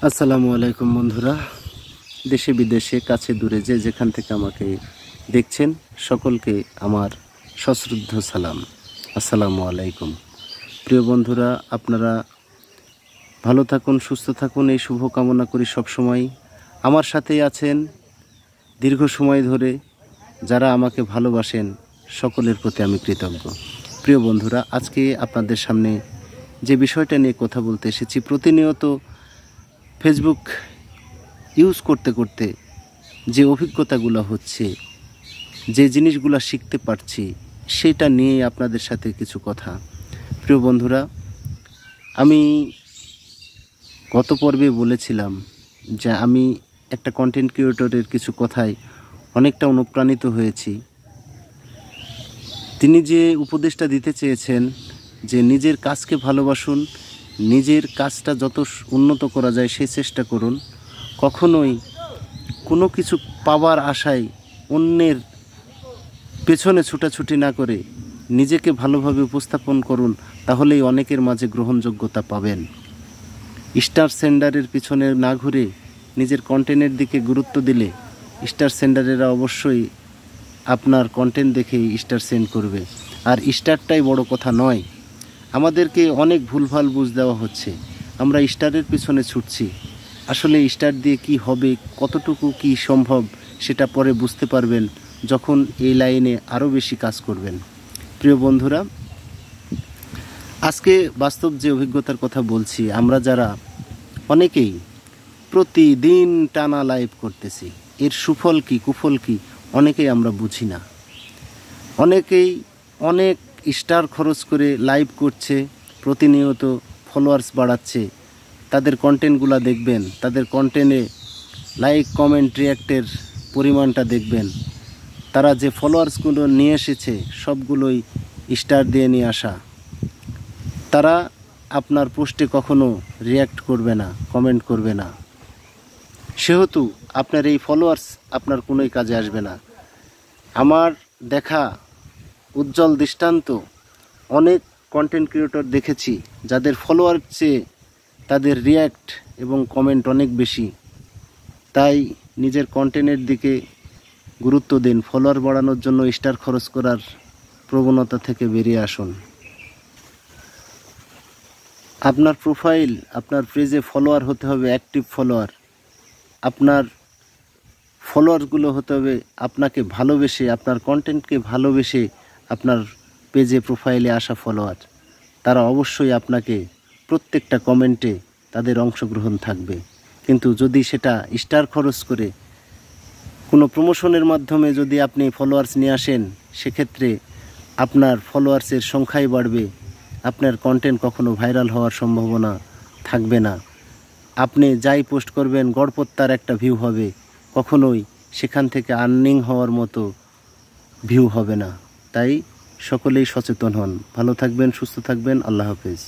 আসসালামু আলাইকুম বন্ধুরা, দেশে বিদেশে কাছে দূরে যে যেখান থেকে আমাকে দেখছেন সকলকে আমার সশ্রদ্ধ সালাম। আসসালামু আলাইকুম। প্রিয় বন্ধুরা, আপনারা ভালো থাকুন, সুস্থ থাকুন, এই শুভ কামনা করি। সবসময় আমার সাথেই আছেন দীর্ঘ সময় ধরে যারা আমাকে ভালোবাসেন, সকলের প্রতি আমি কৃতজ্ঞ। প্রিয় বন্ধুরা, আজকে আপনাদের সামনে যে বিষয়টা নিয়ে কথা বলতে এসেছি, প্রতিনিয়ত ফেসবুক ইউজ করতে করতে যে অভিজ্ঞতাগুলো হচ্ছে, যে জিনিসগুলো শিখতে পারছি, সেটা নিয়ে আপনাদের সাথে কিছু কথা। প্রিয় বন্ধুরা, আমি গত পর্বে বলেছিলাম যে আমি একটা কন্টেন্ট ক্রিয়েটরের কিছু কথায় অনেকটা অনুপ্রাণিত হয়েছি। তিনি যে উপদেশটা দিতে চেয়েছেন যে নিজের কাজকে ভালোবাসুন, নিজের কাজটা যত উন্নত করা যায় সেই চেষ্টা করুন, কখনোই কোনো কিছু পাওয়ার আশায় অন্যের পেছনে ছুটাছুটি না করে নিজেকে ভালোভাবে উপস্থাপন করুন, তাহলেই অনেকের মাঝে গ্রহণযোগ্যতা পাবেন। স্টার সেন্ডারের পিছনে না ঘুরে নিজের কন্টেন্টের দিকে গুরুত্ব দিলে স্টার সেন্ডারেরা অবশ্যই আপনার কন্টেন্ট দেখেই স্টার সেন্ড করবে। আর স্টারটাই বড় কথা নয়, আমাদেরকে অনেক ভুলভাল বুঝ দেওয়া হচ্ছে। আমরা স্টারের পিছনে ছুটছি, আসলে স্টার দিয়ে কি হবে, কতটুকু কি সম্ভব, সেটা পরে বুঝতে পারবেন যখন এই লাইনে আরও বেশি কাজ করবেন। প্রিয় বন্ধুরা, আজকে বাস্তব যে অভিজ্ঞতার কথা বলছি, আমরা যারা অনেকেই প্রতিদিন টানা লাইভ করতেছি, এর সুফল কি কুফল কি অনেকেই আমরা বুঝি না। অনেকেই অনেক স্টার খরচ করে লাইভ করছে, প্রতিনিয়ত ফলোয়ার্স বাড়াচ্ছে। তাদের কন্টেন্টগুলো দেখবেন, তাদের কন্টেন্টে লাইক কমেন্ট রিয়াক্টের পরিমাণটা দেখবেন। তারা যে ফলোয়ার্সগুলো নিয়ে এসেছে সবগুলোই স্টার দিয়ে নিয়ে আসা। তারা আপনার পোস্টে কখনো রিয়াক্ট করবে না, কমেন্ট করবে না, সেহেতু আপনার এই ফলোয়ার্স আপনার কোনোই কাজে আসবে না। আমার দেখা উজ্জ্বল দৃষ্টান্ত অনেক কন্টেন্ট ক্রিয়েটর দেখেছি যাদের ফলোয়ার চেয়ে তাদের রিয়াক্ট এবং কমেন্ট অনেক বেশি। তাই নিজের কন্টেন্টের দিকে গুরুত্ব দিন, ফলোয়ার বাড়ানোর জন্য স্টার খরচ করার প্রবণতা থেকে বেরিয়ে আসুন। আপনার প্রোফাইল, আপনার পেজে ফলোয়ার হতে হবে অ্যাক্টিভ ফলোয়ার। আপনার ফলোয়ারগুলো হতে হবে আপনাকে ভালোবেসে, আপনার কন্টেন্টকে ভালোবেসে আপনার পেজে প্রোফাইলে আসা ফলোয়ার। তারা অবশ্যই আপনাকে প্রত্যেকটা কমেন্টে তাদের অংশগ্রহণ থাকবে। কিন্তু যদি সেটা স্টার খরচ করে কোনো প্রমোশনের মাধ্যমে যদি আপনি ফলোয়ার্স নিয়ে আসেন, সেক্ষেত্রে আপনার ফলোয়ার্সের সংখ্যাই বাড়বে, আপনার কন্টেন্ট কখনো ভাইরাল হওয়ার সম্ভাবনা থাকবে না। আপনি যাই পোস্ট করবেন গড়পত্তার একটা ভিউ হবে, কখনোই সেখান থেকে আর্নিং হওয়ার মতো ভিউ হবে না। তাই সকলেই সচেতন হন। ভালো থাকবেন, সুস্থ থাকবেন। আল্লাহ হাফেজ।